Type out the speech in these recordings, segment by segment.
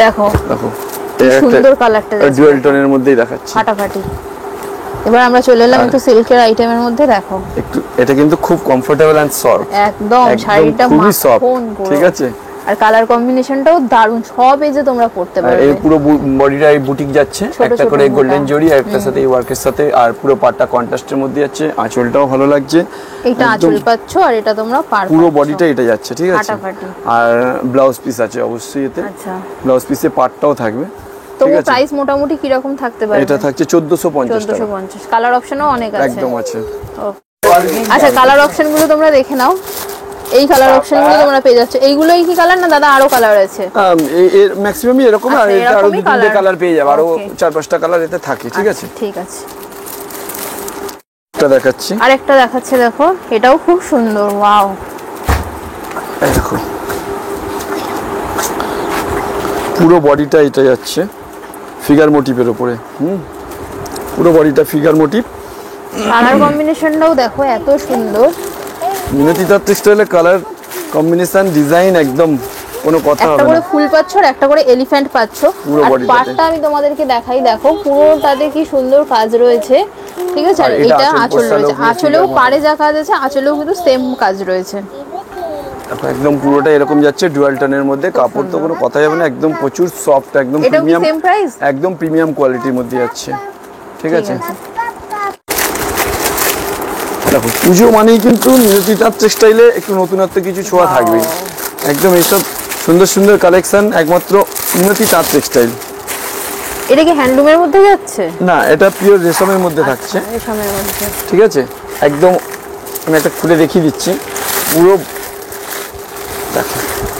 দেখো দেখো সুন্দর কালারটা, ডুয়াল টোনের মধ্যেই দেখাচ্ছি, ফাটাফাটি। এবার আমরা চলে এলাম একটু সিল্কের আইটেমের মধ্যে। দেখো একটু, এটা কিন্তু খুব কমফোর্টেবল এন্ড সফট, একদম শাড়িটা খুবই সফট, ঠিক আছে। আর কালার কম্বিনেশনটাও দারুণ, সব এজে তোমরা পড়তে পারবে। এই পুরো বডিটা এই বুটিক যাচ্ছে, একটা করে গোল্ডেন জড়ি আর একটা সাথে এই ওয়ার্কের সাথে, আর পুরো পাটটা কন্ট্রাস্টের মধ্যে যাচ্ছে, আঁচলটাও ভালো লাগছে। এটা আঁচল পাচ্ছো আর এটা তোমরা পার পুরো বডিটা এটা যাচ্ছে, ঠিক আছে। আর ব্লাউজ পিস আছে অবশ্যই এতে, আচ্ছা ব্লাউজ পিসে পাটটাও থাকবে। তো প্রাইস মোটামুটি কি রকম থাকতে পারে? এটা থাকছে 1450 টাকা। 1450। কালার অপশনও অনেক আছে, একদম আছে। আচ্ছা কালার অপশন গুলো তোমরা দেখে নাও। এই কালার অপশন গুলো তোমরা পেয়ে যাচ্ছ। এইগুলোই কি কালার না দাদা, আরো কালার আছে? এর ম্যাক্সিমামই এরকম, আর এটা আরো দুটো কালার পেয়ে যাবে, আরো 4-5টা কালার এতে থাকে, ঠিক আছে। ঠিক আছে, এটা দেখাচ্ছি, আরেকটা দেখাচ্ছে। দেখো এটাও খুব সুন্দর, ওয়াও। এই দেখো পুরো বডিটা এটা যাচ্ছে ফিগার মোটিভের উপরে, পুরো বডিটা ফিগার মোটিভ। কালার কম্বিনেশনটাও দেখো এত সুন্দর। মিনতি দত্ত টেক্সটাইলের কালার কম্বিনেশন ডিজাইন একদম কোনো কথা হবে না। একটা করে ফুল পাচ্ছ আর একটা করে এলিফ্যান্ট পাচ্ছ। আর পাটটা আমি তোমাদেরকে দেখাই, দেখো পুরোটাতে কি সুন্দর কাজ রয়েছে, ঠিক আছে। আর এটা আঁচল রয়েছে, আঁচলেও পাড়ে যা কাজ আছে আঁচলেও কিন্তু সেম কাজ রয়েছে। একদম পুরোটা এরকম যাচ্ছে ডুয়াল টোনের মধ্যে, কাপড় তো কোনো কথা যাবে না, একদম প্রচুর সফট, একদম প্রিমিয়াম, একদম প্রিমিয়াম কোয়ালিটির মধ্যে যাচ্ছে, ঠিক আছে। দেখো পুজো মানেই কিন্তু মিনতি দত্ত টেক্সটাইলে একটু নতুনত্ব কিছু ছোঁয়া থাকবে, একদম এইসব সুন্দর সুন্দর কালেকশন একমাত্র মিনতি দত্ত টেক্সটাইল। এটা কি হ্যান্ডলুমের মধ্যে যাচ্ছে? না, এটা পিওর রেশমের মধ্যে থাকছে, রেশমের মধ্যে, ঠিক আছে। একদম আমি একটা খুলে দেখিয়ে দিচ্ছি, পুরো দেখো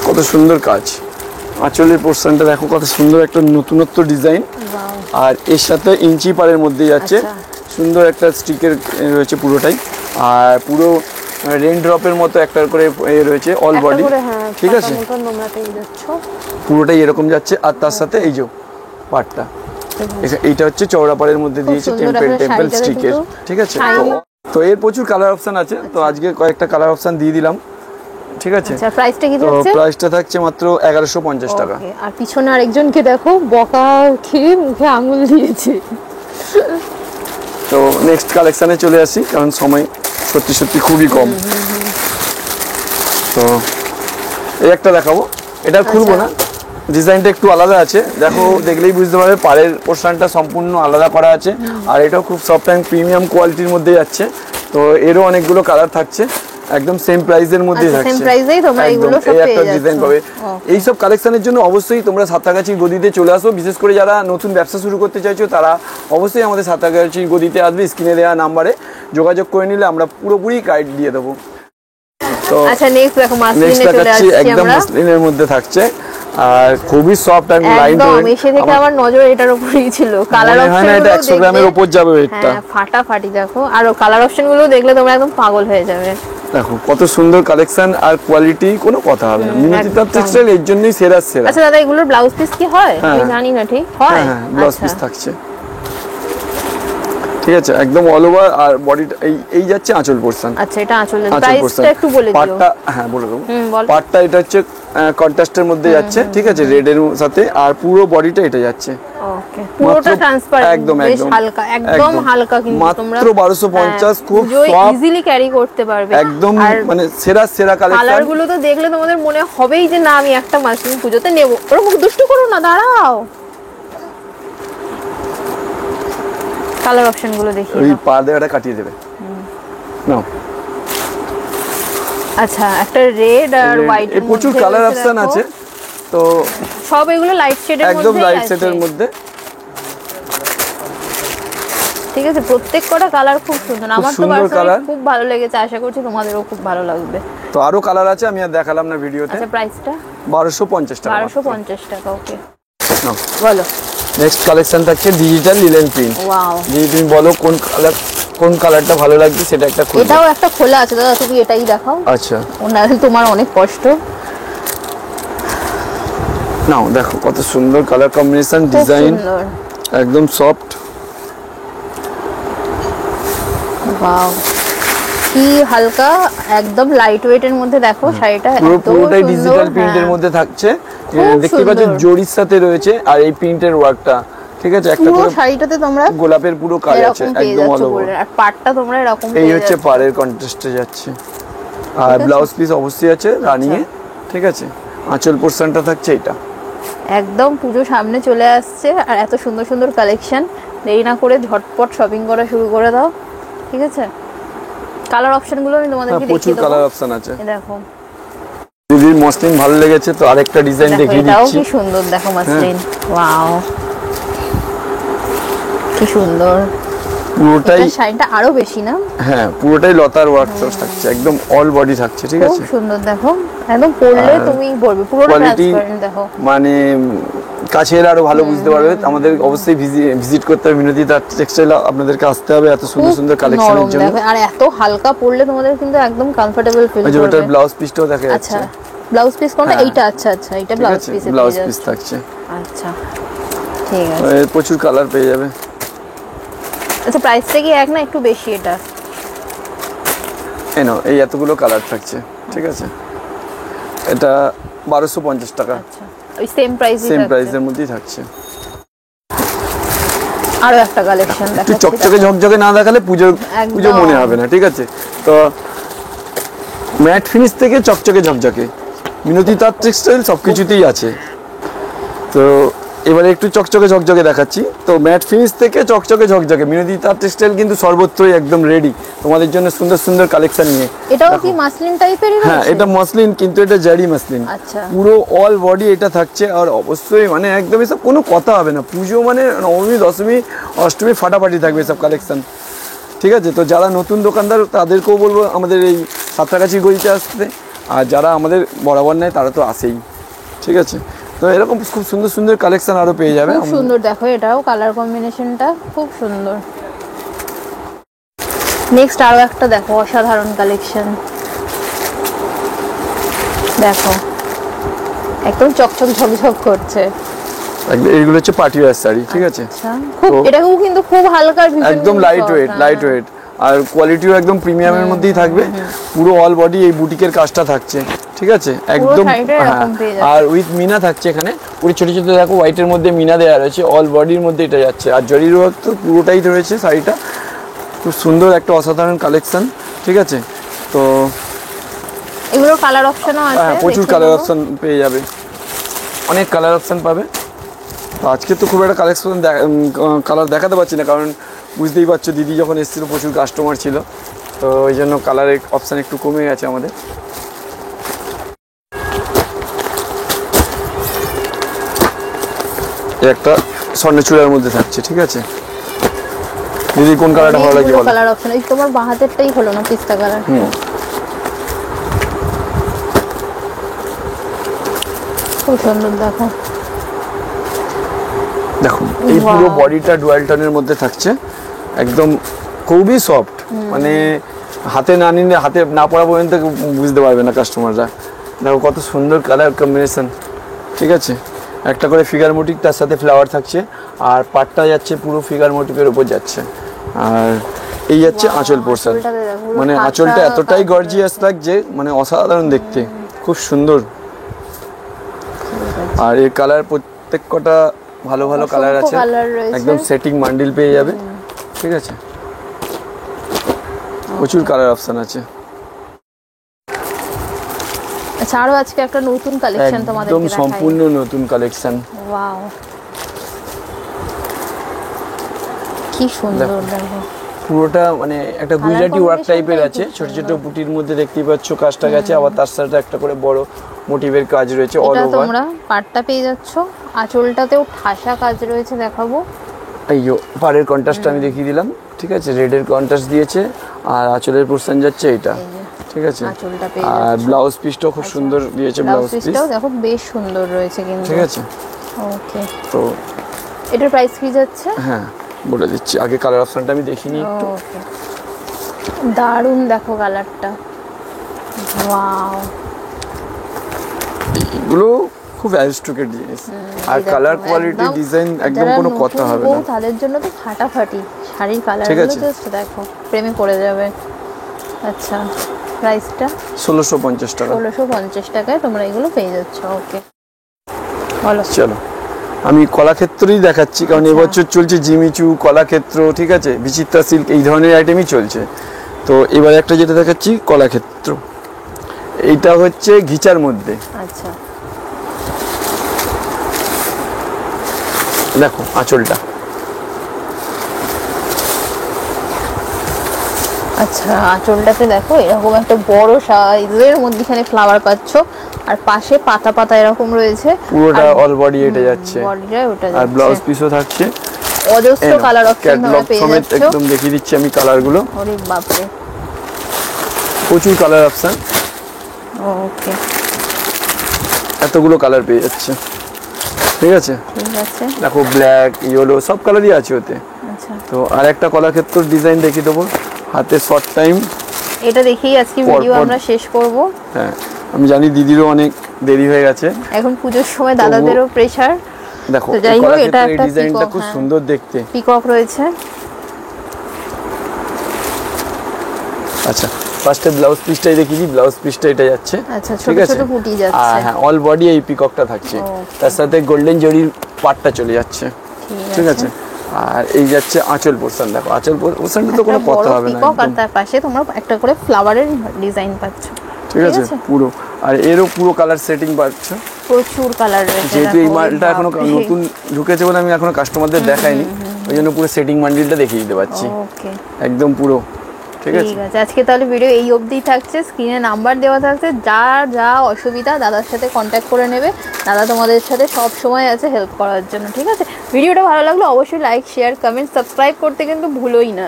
কত সুন্দর কাজ, আঁচলের পোর্শনটা দেখো কত সুন্দর একটা নতুনত্ব ডিজাইন। আর এর সাথে ইঞ্চি পাড়ের মধ্যে যাচ্ছে সুন্দর একটা স্টিকের রয়েছে পুরোটাই, আর পুরো রেইন ড্রপের মতো একটা করে রয়েছে অল বডি, ঠিক আছে। পুরোটাই এরকম যাচ্ছে, আর তার সাথে এই যে পাটটা, এইটা হচ্ছে চওড়া পাড়ের মধ্যে দিয়েছে টেম্পল স্টিকের, ঠিক আছে। তো এর প্রচুর কালার অপশন আছে, তো আজকে কয়েকটা কালার অপশন দিয়ে দিলাম, ঠিক আছে। আচ্ছা প্রাইসটা কি থাকছে? প্রাইসটা থাকছে মাত্র 1150 টাকা। আর পিছনে আরেকজনকে দেখো বকা খেয়ে মুখে আঙুল দিয়েছে। তো নেক্সট কালেকশনে চলে আসি, কারণ সময় সত্যি সত্যি খুবই কম। তো এই একটা দেখাবো, এটা খুলবো না, ডিজাইনটা একটু আলাদা আছে, দেখো দেখলেই বুঝতে পারবে পাড়ের পোর্শনটা সম্পূর্ণ আলাদা করা আছে, আর এটাও খুব সফট অ্যান্ড প্রিমিয়াম কোয়ালিটির মধ্যে যাচ্ছে। তো এরও অনেকগুলো কালার থাকছে, একদম সেম প্রাইসের মধ্যেই থাকছে, সেম প্রাইসেই তোমরা এগুলো সব পেয়ে যাচ্ছ। ডিজাইন পাবে। এই সব কালেকশনের জন্য অবশ্যই তোমরা সাঁতরাগাছির গদিতে চলে আসো, বিশেষ করে যারা নতুন ব্যবসা শুরু করতে চাইছো তারা অবশ্যই আমাদের সাঁতরাগাছির গদিতে আসবে, স্ক্রিনে দেওয়া নাম্বারে যোগাযোগ করে নিলে আমরা পুরোপুরি গাইড দিয়ে দেবো। তো আচ্ছা নেক্সট দেখো মাসলিনে চলে আসছি আমরা, একদম মাসলিনের মধ্যে থাকছে, আর খুবই সফট এন্ড লাইট ওয়েট। এসে থেকে আমার নজর এটার উপরেই ছিল, কালার অপশন এটা 100 গ্রামের উপর যাবে এটা, ফাটাফাটি। দেখো আর কালার অপশন গুলো দেখলে তোমরা একদম পাগল হয়ে যাবে। দেখো কত সুন্দর কালেকশন, আর কোয়ালিটি কোনো কথা হবে না, মিনতি দত্ত টেক্সটাইল এর জন্যই সেরা সেরা। আচ্ছা দাদা এগুলোর ব্লাউজ পিস কি হয়? আমি জানি না, ঠিক হয়? হ্যাঁ ব্লাউজ পিস থাকছে, ঠিক আছে, একদম অল ওভার। আর বডিটা এই যাচ্ছে আঁচল পোরশন। আচ্ছা এটা আঁচলের প্রাইসটা একটু বলে দিও। পাটটা হ্যাঁ বলে দেবো, পাটটা এটা হচ্ছে কন্ট্রাস্টের মধ্যে যাচ্ছে, ঠিক আছে, রেড এর সাথে, আর পুরো বডিটা এটা যাচ্ছে। ওকে পুরোটা ট্রান্সপারেন্ট, একদম একদম হালকা, একদম হালকা, কিন্তু তোমরা মাত্র 1250, খুব সফট, ইজিলি ক্যারি করতে পারবে, একদম মানে সেরা সেরা কালেকশন। কালার গুলো তো দেখলে তোমাদের মনে হবেই যে না আমি একটা মাসলিন পুজোতে নেব। ওরকম দুষ্টু করো না, দাঁড়াও, কালার অপশন গুলো দেখিয়ে ওই পাড়াটা কাটিয়ে দেবে নাও। আচ্ছা একটা রেড আর হোয়াইট এর প্রচুর কালার অপশন আছে, তো সব এগুলো লাইট শেডের মধ্যে, একদম লাইট শেডের মধ্যে, ঠিক আছে। প্রত্যেক কটা কালার খুব সুন্দর, আমার তো পার্সোনালি খুব ভালো লেগেছে, আশা করছি তোমাদেরও খুব ভালো লাগবে। তো আরো কালার আছে, আমি আর দেখালাম না ভিডিওতে। আচ্ছা প্রাইসটা 1250 টাকা। 1250 টাকা, ওকে নাও বলো। নেক্সট কালেকশন থাকছে ডিজিটাল লিনেন প্রিন্ট। ওয়াও, তুমি বলো কোন কালারটা ভালো লাগবে সেটা একটা খুলে। এটাও একটা খোলা আছে দাদা, তুমি এটাই দেখাও। আচ্ছা ওনার তোমার অনেক কষ্ট। নাও দেখো কত সুন্দর কালার কম্বিনেশন, ডিজাইন একদম সফট। ওয়াও কি হালকা, একদম লাইট ওয়েট এর মধ্যে। দেখো শাড়িটা পুরোটাই ডিজিটাল প্রিন্টের মধ্যে থাকছে, দেখতে পাচ্ছ জরির সাথে রয়েছে আর এই প্রিন্টের ওয়ার্কটা, ঠিক আছে। একটা পুরো করে শাড়িটাতে তোমরা গোলাপের পুরো কাজ আছে একদম অল ওভার। আর পাটটা তোমরা এরকম এই হচ্ছে পাড়ের কন্ট্রাস্টে যাচ্ছে। আর ব্লাউজ পিস অবশ্যই আছে রানিয়ে, ঠিক আছে। আঁচল পোরশনটা থাকছে এটা। একদম পুজো সামনে চলে আসছে আর এত সুন্দর সুন্দর কালেকশন, দেরি না করে ঝটপট শপিং করা শুরু করে দাও, ঠিক আছে। কালার অপশনগুলো আমি তোমাদেরকে দেখিয়ে দেব। প্রচুর কালার অপশন আছে। এই দেখো, যদি মসলিন ভালো লেগেছে তো আরেকটা ডিজাইন দেখিয়ে দিচ্ছি। এটাও কি সুন্দর, দেখো মসলিন, ওয়াও কি সুন্দর। পুরোটাই শাইনটা আরো বেশি না? হ্যাঁ, পুরোটাই লতার ওয়ার্ক থাকছে, একদম অল বডি থাকছে, ঠিক আছে। খুব সুন্দর, দেখো একদম পরলে তুমি বলবে পুরোটা ট্রান্সপারেন্ট। দেখো মানে কাছে এলে আরো ভালো বুঝতে পারবে। আমাদের অবশ্যই ভিজিট করতে হবে মিনতি তাঁত টেক্সটাইল, আপনাদেরকে আসতে হবে এত সুন্দর সুন্দর কালেকশনের জন্য। আর এত হালকা পরলে তোমাদের কিন্তু একদম কমফোর্টেবল ফিল করবে। এটার ব্লাউজ পিসটাও দেখা যাচ্ছে। আচ্ছা, ব্লাউজ পিস কোনটা? এইটা, আচ্ছা আচ্ছা, এটা ব্লাউজ পিস। ব্লাউজ পিস থাকছে। আচ্ছা ঠিক আছে, প্রচুর কালার পেয়ে যাবে। আচ্ছা প্রাইসটা কি এক না একটু বেশি? এটা এই এতগুলো কালার থাকছে, ঠিক আছে। এটা 1250 টাকা। আচ্ছা, ওই সেম প্রাইসের মধ্যেই থাকছে। আরো একটা কালেকশন দেখাচ্ছি। একটু চকচকে ঝকঝকে না দেখালে পুজো মনে হবে না, ঠিক আছে। তো ম্যাট ফিনিশ থেকে চকচকে ঝকঝকে মিনতি তাঁত টেক্সটাইল সবকিছুতেই আছে। তো এবারে একটু চকচকে ঝকঝকে দেখাচ্ছি। তো ম্যাট ফিনিশ থেকে চকচকে ঝকঝকে মিনতি তাঁত টেক্সটাইল কিন্তু সর্বত্রই একদম রেডি তোমাদের জন্য সুন্দর সুন্দর কালেকশন নিয়ে। এটাও কি মাসলিন টাইপেরই? হ্যাঁ, এটা মসলিন, কিন্তু এটা জারি মসলিন। আচ্ছা, পুরো অল বডি এটা থাকছে। আর অবশ্যই মানে একদম এসব কোনো কথা হবে না, পুজো মানে নবমী দশমী অষ্টমী ফাটাফাটি থাকবে সব কালেকশন, ঠিক আছে। তো যারা নতুন দোকানদার তাদেরকেও বলবো আমাদের এই সাঁতরাগাছি গলিতে আসতে, আর যারা আমাদের বরাবর নেয় তারা তো আসেই, ঠিক আছে। তো এরকম খুব সুন্দর সুন্দর কালেকশন আরো পেয়ে যাবে। খুব সুন্দর, দেখো এটাও কালার কম্বিনেশনটা খুব সুন্দর। নেক্সট আরো একটা দেখো অসাধারণ কালেকশন, দেখো একদম চকচক ঝকঝক করছে। এইগুলো হচ্ছে পার্টি ওয়্যার শাড়ি, ঠিক আছে। আচ্ছা, খুব এটাও কিন্তু খুব হালকা, একদম লাইট ওয়েট আর কোয়ালিটিও একদম প্রিমিয়ামের মধ্যেই থাকবে। পুরো অল বডি এই বুটিকের কাজটা থাকছে, ঠিক আছে, একদম। আর উইথ মিনা থাকছে এখানে, পুরো ছোট ছোট দেখো হোয়াইটের মধ্যে মিনা দেওয়া রয়েছে, অল বডির মধ্যে এটা যাচ্ছে। আর জরির ওয়ার্ক তো পুরোটাই রয়েছে শাড়িটা। খুব সুন্দর একটা অসাধারণ কালেকশন, ঠিক আছে। তো এগুলো কালার অপশনও আছে। হ্যাঁ, প্রচুর কালার অপশন পেয়ে যাবে, অনেক কালার অপশন পাবে। তো আজকে তো খুব একটা কালার দেখাতে পারছি না, কারণ বুঝতেই পারছো দিদি যখন এসেছিল প্রচুর কাস্টমার ছিল, তো ওই জন্য কালারের অপশান একটু কমে গেছে আমাদের। একটা স্বর্ণচূড়ার মধ্যে থাকছে, ঠিক আছে। দিদি কোন কালারটা ভালো লাগে? কালার অপশন এই তোমার বাঁ হাতেরটাই হলো না, পিস্তা কালার। খুব সুন্দর, দেখো দেখো এই পুরো বডিটা ডুয়াল টোনের মধ্যে থাকছে, একদম খুবই সফট। মানে হাতে না নিলে, হাতে না পড়া পর্যন্ত বুঝতে পারবে না কাস্টমাররা। দেখো কত সুন্দর কালার কম্বিনেশন, ঠিক আছে। একটা করে ফিগার মোটিভ, তার সাথে ফ্লাওয়ার থাকছে। আর পাটটা যাচ্ছে পুরো ফিগার মোটিভের উপর যাচ্ছে। আর এই যাচ্ছে আঁচল পোরশন, মানে আঁচলটা এতটাই গর্জিয়াস লাগছে, মানে অসাধারণ দেখতে, খুব সুন্দর। আর এই কালার প্রত্যেক কটা ভালো ভালো কালার আছে, একদম সেটিং মান্ডিল পেয়ে যাবে, ঠিক আছে। প্রচুর কালার অপশন আছে। আচ্ছা, আরো আজকে একটা নতুন কালেকশন তোমাদেরকে দেখাই, একদম সম্পূর্ণ নতুন কালেকশন। ওয়াও, কি সুন্দর, দেখো পুরোটা মানে একটা গুজরাটি ওয়ার্ক টাইপের আছে, ছোট ছোট বুটির মধ্যে দেখতেই পাচ্ছ কাজটা গেছে। আবার তার সাথে একটা করে বড় মোটিভের কাজ রয়েছে অল ওভার। তোমরা পাটটা পেয়ে যাচ্ছ, আঁচলটাতেও ঠাসা কাজ রয়েছে, দেখাবো। এইও পাড়ের কন্ট্রাস্টটা আমি দেখিয়ে দিলাম, ঠিক আছে। রেডের কন্ট্রাস্ট দিয়েছে, আর আঁচলের পোরশন যাচ্ছে এটা, ঠিক আছে। আর ব্লাউজ পিসটাও খুব সুন্দর দিয়েছে, ব্লাউজ পিসটাও দেখো বেশ সুন্দর রয়েছে কিন্তু, ঠিক আছে। ওকে, তো এটার প্রাইস কি যাচ্ছে? হ্যাঁ, বলে দিচ্ছি, আগে কালার অপশনটা আমি দেখিনি একটু। ওকে, দারুণ, দেখো কালারটা, ওয়াও। এগুলো খুব অ্যারিস্টোক্রেট জিনিস, আর কালার কোয়ালিটি ডিজাইন একদম কোনো কথা হবে না। তাদের জন্য তো ফাটাফাটি শাড়ির কালারগুলো, জাস্ট দেখো, প্রেমে পড়ে যাবে। আচ্ছা, প্রাইসটা 1650 টাকা। 1650 টাকায় তোমরা এগুলো পেয়ে যাচ্ছ। ওকে, বলো। চলো আমি কলাক্ষেত্রই দেখাচ্ছি, কারণ এবছর চলছে জিমিচু, কলাক্ষেত্র, ঠিক আছে, বিচিত্রা সিল্ক, এই ধরনের আইটেমই চলছে। তো এবার একটা যেটা দেখাচ্ছি কলাক্ষেত্র, এইটা হচ্ছে ঘিচার মধ্যে। আচ্ছা দেখো আঁচলটা, আচ্ছা আঁচলটাতে দেখো এরকম একটা বড় সাইজের মধ্যখানে ফ্লাওয়ার পাচ্ছ, আর পাশে পাতা পাতা এরকম রয়েছে, পুরোটা অল বডি এটা যাচ্ছে, বডিটা ওটা আর যাচ্ছে। ব্লাউজ পিসও থাকছে অজস্র কালার অপশন তোমরা ক্যাটলগ পেয়ে সমেত, যাচ্ছ। একদম দেখিয়ে দিচ্ছি আমি কালারগুলো, ওরে বাপরে, প্রচুর কালার অপশন, ওকে এতগুলো কালার পেয়ে যাচ্ছে, ঠিক আছে। ঠিক আছে, দেখো ব্ল্যাক, ইয়েলো সব কালারই আছে ওতে। আচ্ছা তো আর একটা কলাক্ষেত্র ডিজাইন দেখিয়ে দেবো, হাতে শর্ট টাইম, এটা দেখেই আজকে ভিডিও পরপর। আমরা শেষ করব। হ্যাঁ আমি জানি দিদিরও অনেক দেরি হয়ে গেছে, এখন পুজোর সময় দাদাদেরও প্রেসার। দেখো তো যাই হোক, এটা কলাক্ষেত্রের এই একটা ডিজাইনটা পিকক, খুব হ্যাঁ। সুন্দর দেখতে। পিকক রয়েছে। আচ্ছা ফার্স্টে ব্লাউজ পিসটাই দেখিয়ে দিই, ব্লাউজ পিসটা এটা যাচ্ছে, আচ্ছা, ছোট ঠিক আছে, ছোট বুটি যাচ্ছে। আর হ্যাঁ অল বডি এই পিককটা থাকছে, Okay. তার সাথে গোল্ডেন জরির পাটটা চলে যাচ্ছে, ঠিক আছে। আর এই যাচ্ছে আঁচল পোর্শন, দেখো আঁচল পোর্শনটা তো কোনো একটা বড় কথা হবে না, পিকক, আর একদম, তার পাশে তোমরা একটা করে ফ্লাওয়ারের ডিজাইন পাচ্ছ, ঠিক আছে পুরো। আর এরও পুরো কালার সেটিং পাচ্ছ, প্রচুর কালার রয়েছে। যেহেতু এই দেখো, মালটা এখনো বাপরে। নতুন ঢুকেছে বলে আমি এখনো কাস্টমারদের দেখাইনি, ওই জন্য পুরো সেটিং বান্ডিলটা দেখিয়ে দিতে পারছি, ওকে একদম পুরো, ঠিক আছে। ঠিক আছে, আজকে তাহলে ভিডিও এই অবধি থাকছে। স্ক্রিনে নাম্বার দেওয়া থাকছে, যার যা অসুবিধা দাদার সাথে কন্ট্যাক্ট করে নেবে, দাদা তোমাদের সাথে সব সময় আছে হেল্প করার জন্য, ঠিক আছে। ভিডিওটা ভালো লাগলো অবশ্যই লাইক, শেয়ার, কমেন্ট, সাবস্ক্রাইব করতে কিন্তু ভুলোই না।